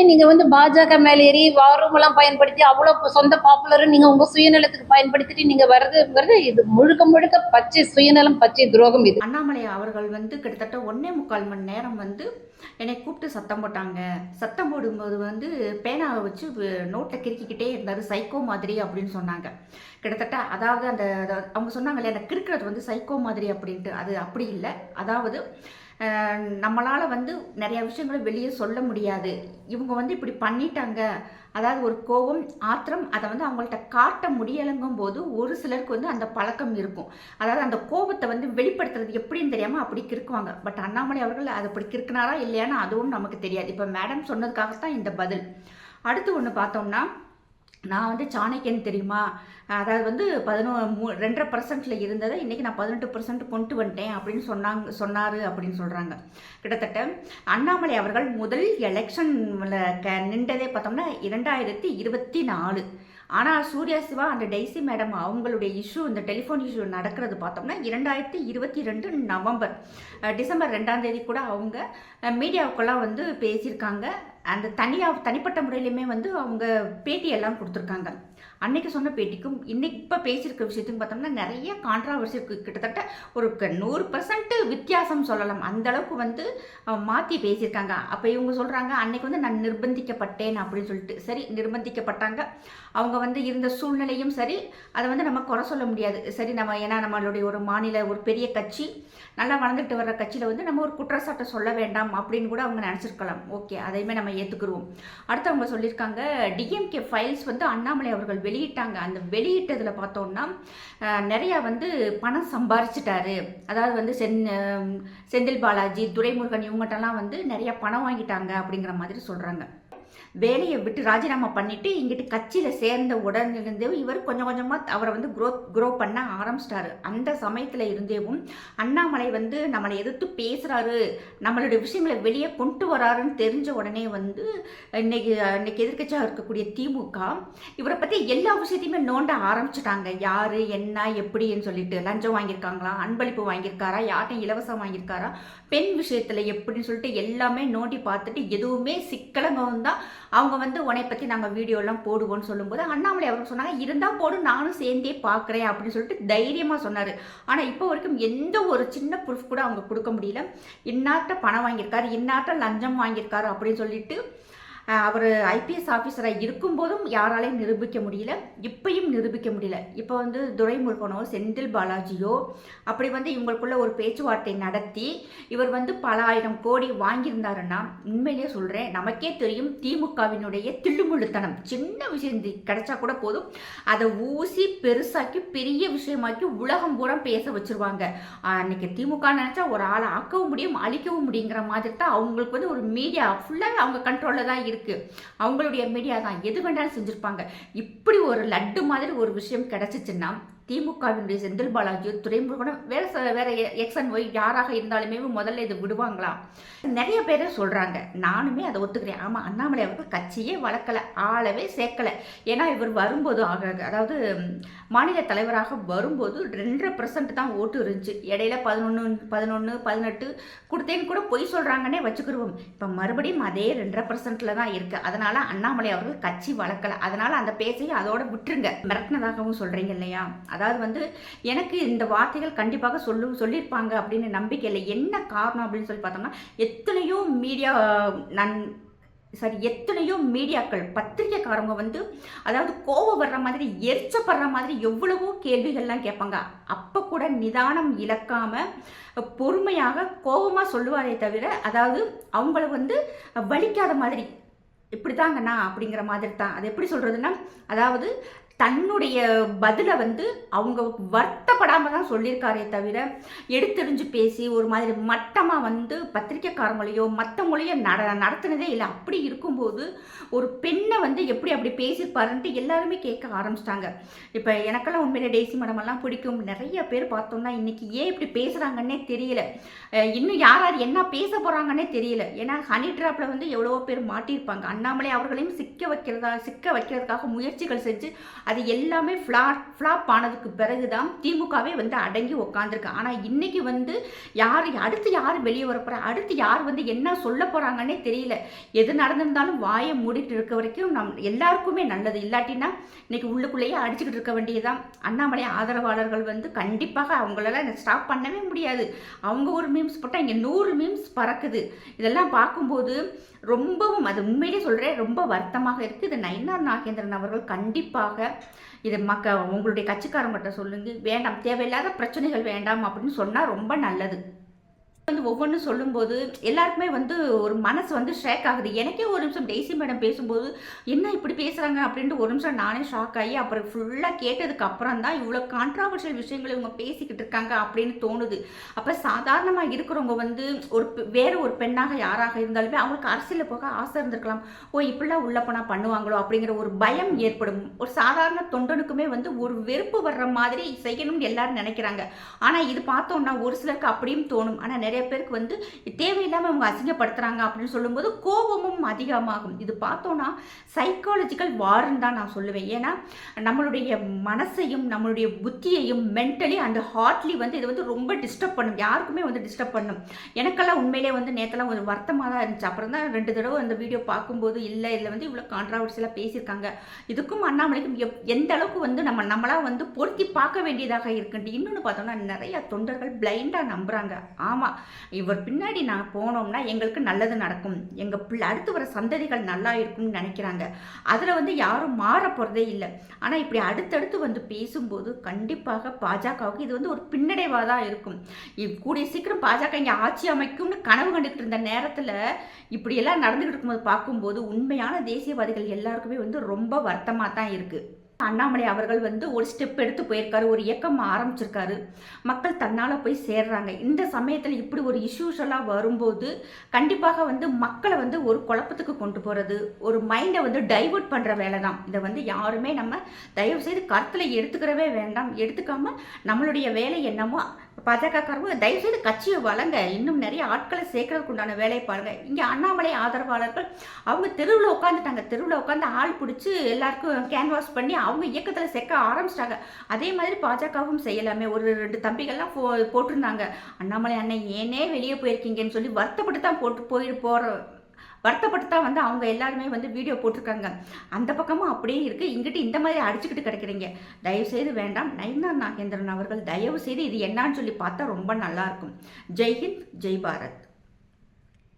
நீங்க வந்து பாஜக மேல ஏறி வாரம் எல்லாம் பயன்படுத்தி அவ்வளவு சொந்த பாப்புலர் நீங்க உங்க சுயநலத்துக்கு பயன்படுத்திட்டு நீங்க வர்றது இது முழுக்க முழுக்க பச்சை சுயநலம், பச்சை துரோகம். இது அண்ணாமலை அவர்கள் வந்து கிட்டத்தட்ட 1.25 மணி நேரம் வந்து என்னை கூப்பிட்டு சத்தம் போட்டாங்க. சத்தம் போடும்போது வந்து பேனாவை வச்சு நோட்டை கிறுக்கிக்கிட்டே இருந்தார், சைக்கோ மாதிரி அப்படின்னு சொன்னாங்க. கிட்டத்தட்ட அதாவது அந்த அவங்க சொன்னாங்களே அந்த கிறுக்கிறது வந்து சைக்கோ மாதிரி அப்படின்ட்டு, அது அப்படி இல்லை. அதாவது நம்மளால் வந்து நிறைய விஷயங்களை வெளியே சொல்ல முடியாது. இவங்க வந்து இப்படி பண்ணிட்டாங்க, அதாவது ஒரு கோபம் ஆத்திரம் அதை வந்து அவங்கள்ட்ட காட்ட முடியலைங்கும் போது ஒரு சிலருக்கு வந்து அந்த பழக்கம் இருக்கும். அதாவது அந்த கோபத்தை வந்து வெளிப்படுத்துறது எப்படின்னு தெரியாமல் அப்படி கிறுக்குவாங்க. பட் அண்ணாமலை அவர்கள் அதை அப்படி கிறுக்குனாரா இல்லையான்னு அதுவும் நமக்கு தெரியாது. இப்போ மேடம் சொன்னதுக்காகத்தான் இந்த பதில். அடுத்து ஒன்று பார்த்தோம்னா, நான் வந்து சாணக்கியன் தெரியுமா, அதாவது வந்து 2.5% இருந்ததை இன்றைக்கி நான் 18% கொண்டு வந்துட்டேன் அப்படின்னு சொன்னார் அப்படின்னு சொல்கிறாங்க. கிட்டத்தட்ட அண்ணாமலை அவர்கள் முதல் எலெக்ஷனில் நின்றதே பார்த்தோம்னா 2024. ஆனால் சூர்யா சிவா அண்ட் டெய்ஸி மேடம் அவங்களுடைய இஷ்யூ, இந்த டெலிஃபோன் இஷ்யூ நடக்கிறது பார்த்தோம்னா 2022 நவம்பர், டிசம்பர் 2ஆம் தேதி கூட அவங்க மீடியாவுக்கெல்லாம் வந்து பேசியிருக்காங்க. அந்த தனிப்பட்ட முறையிலுமே வந்து அவங்க பேட்டியெல்லாம் கொடுத்துருக்காங்க. அன்னைக்கு சொன்ன பேட்டிக்கும் இன்னைக்கு இப்போ பேசியிருக்க விஷயத்துக்கும் பார்த்தோம்னா நிறைய கான்ட்ராவர்சி இருக்குது. கிட்டத்தட்ட ஒரு 100% வித்தியாசம் சொல்லலாம். அந்த அளவுக்கு வந்து மாற்றி பேசியிருக்காங்க. அப்போ இவங்க சொல்கிறாங்க அன்னைக்கு வந்து நான் நிர்பந்திக்கப்பட்டேன் அப்படின்னு சொல்லிட்டு. சரி, நிர்பந்திக்கப்பட்டாங்க. அவங்க வந்து இருந்த சூழ்நிலையும் சரி, அதை வந்து நம்ம குறை சொல்ல முடியாது. சரி, நம்ம ஏன்னா நம்மளுடைய ஒரு மாநில ஒரு பெரிய கட்சி, நல்லா வளர்ந்துட்டு வர்ற கட்சியில் வந்து நம்ம ஒரு குற்றச்சாட்டை சொல்ல வேண்டாம் அப்படின்னு கூட அவங்க நினச்சிருக்கலாம். ஓகே, அதையுமே நம்ம ஏற்றுக்குருவோம். அடுத்து அவங்க சொல்லியிருக்காங்க டிஎம்கே ஃபைல்ஸ் வந்து அண்ணாமலை அவர்கள் வெளியிட்டாங்க. அந்த வெளியிட்டதில் பார்த்தோம்னா நிறையா வந்து பணம் சம்பாரிச்சிட்டாரு. அதாவது வந்து செந்தில் பாலாஜி, துரைமுருகன் இவங்ககிட்டலாம் வந்து நிறையா பணம் வாங்கிட்டாங்க அப்படிங்கிற மாதிரி சொல்கிறாங்க. வேலையை விட்டு ராஜினாமா பண்ணிட்டு இங்கிட்டு கட்சியில் சேர்ந்த உடனே இவர் கொஞ்சம் கொஞ்சமாக அவரை வந்து க்ரோ பண்ண ஆரம்பிச்சிட்டாரு. அந்த சமயத்தில் இருந்தேவும் அண்ணாமலை வந்து நம்மளை எதிர்த்து பேசுகிறாரு, நம்மளுடைய விஷயங்களை வெளியே கொண்டு வராருன்னு தெரிஞ்ச உடனே வந்து இன்னைக்கு எதிர்க்கட்சியாக இருக்கக்கூடிய திமுக இவரை பற்றி எல்லா விஷயத்தையுமே நோண்ட ஆரம்பிச்சிட்டாங்க. யார் என்ன எப்படின்னு சொல்லிட்டு, லஞ்சம் வாங்கியிருக்காங்களா, அன்பளிப்பு வாங்கியிருக்காரா, யார்ட்டையும் இலவசம் வாங்கியிருக்காரா, பெண் விஷயத்தில் எப்படின்னு சொல்லிட்டு எல்லாமே நோண்டி பார்த்துட்டு எதுவுமே சிக்கலங்கவும் தான் அவங்க வந்து உன்னை பற்றி நாங்கள் வீடியோலாம் போடுவோம்னு சொல்லும்போது அண்ணாமலை அவர்கள் சொன்னாங்க இருந்தால் போடு, நானும் சேர்ந்தே பார்க்குறேன் அப்படின்னு சொல்லிட்டு தைரியமாக சொன்னார். ஆனால் இப்போ வரைக்கும் எந்த ஒரு சின்ன ப்ரூஃப் கூட அவங்க கொடுக்க முடியல. இன்னார்ட்ட பணம் வாங்கியிருக்காரு, இன்னார்ட்ட லஞ்சம் வாங்கியிருக்காரு அப்படின்னு சொல்லிட்டு அவர் ஐபிஎஸ் ஆஃபீஸராக இருக்கும்போதும் யாராலையும் நிரூபிக்க முடியல, இப்பையும் நிரூபிக்க முடியல. இப்போ வந்து துரைமுருகனோ செந்தில் பாலாஜியோ அப்படி வந்து இவங்களுக்குள்ள ஒரு பேச்சுவார்த்தை நடத்தி இவர் வந்து பல ஆயிரம் கோடி வாங்கியிருந்தாருன்னா, உண்மையிலேயே சொல்கிறேன், நமக்கே தெரியும் திமுகவினுடைய தில்லுமுள்ளுத்தனம். சின்ன விஷயம் கிடைச்சா கூட போதும், அதை ஊசி பெருசாக்கி பெரிய விஷயமாக்கி உலகம் பூரா பேச வச்சுருவாங்க. அன்னைக்கு திமுக நினச்சா ஒரு ஆளை ஆக்கவும் முடியும், அழிக்கவும் முடியுங்கிற மாதிரி தான் அவங்களுக்கு வந்து ஒரு மீடியா ஃபுல்லாக அவங்க கண்ட்ரோலில் தான் இருக்கு. அவங்களுடைய மீடியா தான் எது வேண்டாலும் செஞ்சிருப்பாங்க. இப்படி ஒரு லட்டு மாதிரி ஒரு விஷயம் கிடைச்சிச்சுன்னா திமுகவினுடைய செந்தில் பாலாஜியோ துரைமுருகனும் வேற எக்ஸ் அண்ட் ஒய் யாராக இருந்தாலுமே முதல்ல இது விடுவாங்களா? நிறைய பேர் சொல்றாங்க, நானுமே அதை ஒத்துக்கிறேன். ஆமா, அண்ணாமலை அவர்கள் கட்சியே வளர்க்கல, ஆளவே சேர்க்கல. ஏன்னா இவர் வரும்போது அதாவது மாநில தலைவராக வரும்போது 2.5% தான் ஓட்டு இருந்துச்சு. இடையில 11, 18 கொடுத்தேன்னு கூட பொய் சொல்றாங்கன்னே வச்சுக்கிடுவோம். இப்ப மறுபடியும் அதே 2.5% தான் இருக்கு. அதனால அண்ணாமலை அவர்கள் கட்சி வளர்க்கல. அதனால அந்த பேச்சையும் அதோட விட்டுருங்க. மிரட்டினதாகவும் சொல்றீங்க இல்லையா? அதாவது வந்து எனக்கு இந்த வார்த்தைகள் கண்டிப்பாக சொல்லியிருப்பாங்க அப்படின்னு நம்பிக்கை இல்லை. என்ன காரணம் அப்படின்னு சொல்லி பார்த்தோம்னா, எத்தனையோ மீடியாக்கள் பத்திரிகைக்காரங்க வந்து அதாவது கோவம் வர்ற மாதிரி எரிச்சப்படுற மாதிரி எவ்வளவோ கேள்விகள்லாம் கேட்பாங்க. அப்போ கூட நிதானம் இழக்காம பொறுமையாக கோபமாக சொல்லுவாரே தவிர, அதாவது அவங்கள வந்து வலிக்காத மாதிரி இப்படிதாங்கண்ணா அப்படிங்கிற மாதிரி தான். அது எப்படி சொல்றதுன்னா, அதாவது தன்னுடைய பதிலை வந்து அவங்க வருத்தப்படாமல் தான் சொல்லியிருக்காரே தவிர எடுத்தெறிஞ்சு பேசி ஒரு மாதிரி மட்டமாக வந்து பத்திரிக்கைக்காரங்களையோ மற்றவங்களையோ நடத்தினதே இல்லை. அப்படி இருக்கும்போது ஒரு பெண்ணை வந்து எப்படி அப்படி பேசியிருப்பாருன்ட்டு எல்லாருமே கேட்க ஆரம்பிச்சிட்டாங்க. இப்போ எனக்கெல்லாம் உண்மையிலே டெய்ஸி மேடமெல்லாம் பிடிக்கும். நிறைய பேர் பார்த்தோம்னா இன்னைக்கு ஏன் இப்படி பேசுகிறாங்கன்னே தெரியல. இன்னும் யார் என்ன பேச போகிறாங்கன்னே தெரியல. ஏன்னா ஹனி ட்ராப்பில் வந்து எவ்வளவோ பேர் மாட்டியிருப்பாங்க. அண்ணாமலை அவர்களையும் சிக்க வைக்கிறதுக்காக முயற்சிகள் செஞ்சு அது எல்லாமே ஃப்ளாப் ஆனதுக்கு பிறகு தான் திமுகவே வந்து அடங்கி உக்காந்துருக்கு. ஆனால் இன்னைக்கு வந்து அடுத்து யார் வெளியே வரப்போறா, அடுத்து யார் வந்து என்ன சொல்ல போறாங்கன்னே தெரியல. எது நடந்திருந்தாலும் வாயை மூடிட்டு இருக்க வரைக்கும் எல்லாருக்குமே நல்லது. இல்லாட்டினா இன்னைக்கு உள்ளுக்குள்ளேயே அடிச்சுக்கிட்டு இருக்க வேண்டியதுதான். அண்ணாமலை ஆதரவாளர்கள் வந்து கண்டிப்பாக அவங்களால ஸ்டாப் பண்ணவே முடியாது. அவங்க ஒரு மீம்ஸ் போட்டால் இங்கே 100 மீம்ஸ் பறக்குது. இதெல்லாம் பார்க்கும்போது ரொம்பவும், அது உண்மையிலே சொல்கிறேன், ரொம்ப வருத்தமாக இருக்குது. இது நயினார் நாகேந்திரன் அவர்கள் கண்டிப்பாக இது உங்களுடைய கட்சிக்காரங்கிட்ட சொல்லுங்க, வேண்டாம், தேவையில்லாத பிரச்சனைகள் வேண்டாம் அப்படின்னு சொன்னால் ரொம்ப நல்லது. வந்து ஒவ்வொன்றும் சொல்லும்போது எல்லாருக்குமே வந்து ஒரு மனசு வந்து ஷேக் ஆகுது. எனக்கே ஒரு நிமிஷம் டெய்ஸி மேடம் பேசும்போது என்ன இப்படி பேசுகிறாங்க அப்படின்ட்டு ஒரு நிமிஷம் நானே ஷாக் ஆகி அப்புறம் ஃபுல்லாக கேட்டதுக்கு அப்புறம் தான் இவ்வளோ கான்ட்ராவர்ஷியல் விஷயங்களை இவங்க பேசிக்கிட்டு இருக்காங்க அப்படின்னு தோணுது. அப்போ சாதாரணமாக இருக்கிறவங்க வந்து வேறு ஒரு பெண்ணாக யாராக இருந்தாலுமே அவங்களுக்கு அரசியலில் போக ஆசை இருந்திருக்கலாம். இப்படிலாம் உள்ள போனால் பண்ணுவாங்களோ அப்படிங்கிற ஒரு பயம் ஏற்படும். ஒரு சாதாரண தொண்டனுக்குமே வந்து ஒரு வெறுப்பு வர்ற மாதிரி செய்யணும்னு எல்லாரும் நினைக்கிறாங்க. ஆனால் இது பார்த்தோம்னா ஒரு சிலருக்கு அப்படியும் தோணும். ஆனால் நிறைய பேருக்கு வந்து தேவையில்லாமல் அவங்க அசிங்கப்படுத்துறாங்க அப்படின்னு சொல்லும்போது கோபமும் அதிகமாகும். இது பார்த்தோன்னா சைக்காலஜிக்கல் வார்ன்னு தான் நான் சொல்லுவேன். ஏன்னா நம்மளுடைய மனசையும் நம்மளுடைய புத்தியையும் மென்டலி அண்ட் ஹார்ட்லி வந்து இது வந்து ரொம்ப டிஸ்டர்ப் பண்ணும். யாருக்குமே வந்து டிஸ்டர்ப் பண்ணும். எனக்கெல்லாம் உண்மையிலே வந்து நேற்றெல்லாம் ஒரு வருத்தமாக தான் இருந்துச்சு. அப்புறம் தான் 2 தடவை அந்த வீடியோ பார்க்கும்போது இதில் வந்து இவ்வளோ கான்ட்ராவர்சியலாக பேசியிருக்காங்க. இதுக்கும் அண்ணாமலைக்கும் எந்த அளவுக்கு வந்து நம்மளா வந்து பொருத்தி பார்க்க வேண்டியதாக இருக்குன்ட்டு. இன்னொன்று பார்த்தோம்னா நிறைய தொண்டர்கள் பிளைண்டாக நம்புகிறாங்க. ஆமாம், இவர் பின்னாடி நான் போனோம்னா எங்களுக்கு நல்லது நடக்கும், எங்கள் அடுத்து வர சந்ததிகள் நல்லா இருக்கும்னு நினைக்கிறாங்க. அதில் வந்து யாரும் மாற போகிறதே இல்லை. ஆனால் இப்படி அடுத்தடுத்து வந்து பேசும்போது கண்டிப்பாக பாஜகவுக்கு இது வந்து ஒரு பின்னடைவாக தான் இருக்கும். கூடிய சீக்கிரம் பாஜக இங்கே ஆட்சி அமைக்கும்னு கனவு கண்டுக்கிட்டு இருந்த நேரத்தில் இப்படியெல்லாம் நடந்துக்கிட்டு இருக்கும்போது பார்க்கும்போது உண்மையான தேசியவாதிகள் எல்லாருக்குமே வந்து ரொம்ப வருத்தமாக தான் இருக்குது. அண்ணாமலை அவர்கள் வந்து ஒரு ஸ்டெப் எடுத்து போயிருக்காரு, ஒரு இயக்கம் ஆரம்பிச்சிருக்காரு, மக்கள் தன்னால் போய் சேர்றாங்க. இந்த சமயத்தில் இப்படி ஒரு இஷ்யூஸ் எல்லாம் வரும்போது கண்டிப்பாக வந்து மக்களை வந்து ஒரு குழப்பத்துக்கு கொண்டு போகிறது, ஒரு மைண்டை வந்து டைவர்ட் பண்ணுற வேலை தான். இதை வந்து யாருமே நம்ம தயவு செய்து கருத்தில் எடுத்துக்கிறவே வேண்டாம். எடுத்துக்காமல் நம்மளுடைய வேலை என்னமோ பாஜகக்காரங்க தயவுசெய்து கட்சியை வளங்க, இன்னும் நிறைய ஆட்களை சேர்க்கறதுக்கு உண்டான வேலையை பாருங்க. இங்கே அண்ணாமலை ஆதரவாளர்கள் அவங்க தெருவில் உட்காந்துட்டாங்க. தெருவில் உட்காந்து ஆள் பிடிச்சி எல்லாருக்கும் கேன்வாஸ் பண்ணி அவங்க இயக்கத்தில் சேர்க்க ஆரம்பிச்சிட்டாங்க. அதே மாதிரி பாஜகவும் செய்யலாமே. ஒரு 2 தம்பிகள்லாம் போட்டிருந்தாங்க, அண்ணாமலை அண்ணன் ஏனே வெளியே போயிருக்கீங்கன்னு சொல்லி வருத்தப்பட்டு தான் வருத்தப்பட்டு தான் வந்து அவங்க எல்லாருமே வந்து வீடியோ போட்டிருக்காங்க. அந்த பக்கமும் அப்படியே இருக்குது. இங்கிட்டு இந்த மாதிரி அடிச்சுக்கிட்டு கிடைக்கிறீங்க. தயவுசெய்து வேண்டாம். நயினார் நாகேந்திரன் அவர்கள் தயவுசெய்து இது என்னான்னு சொல்லி பார்த்தா ரொம்ப நல்லாயிருக்கும். ஜெய்ஹிந்த், ஜெய் பாரத்.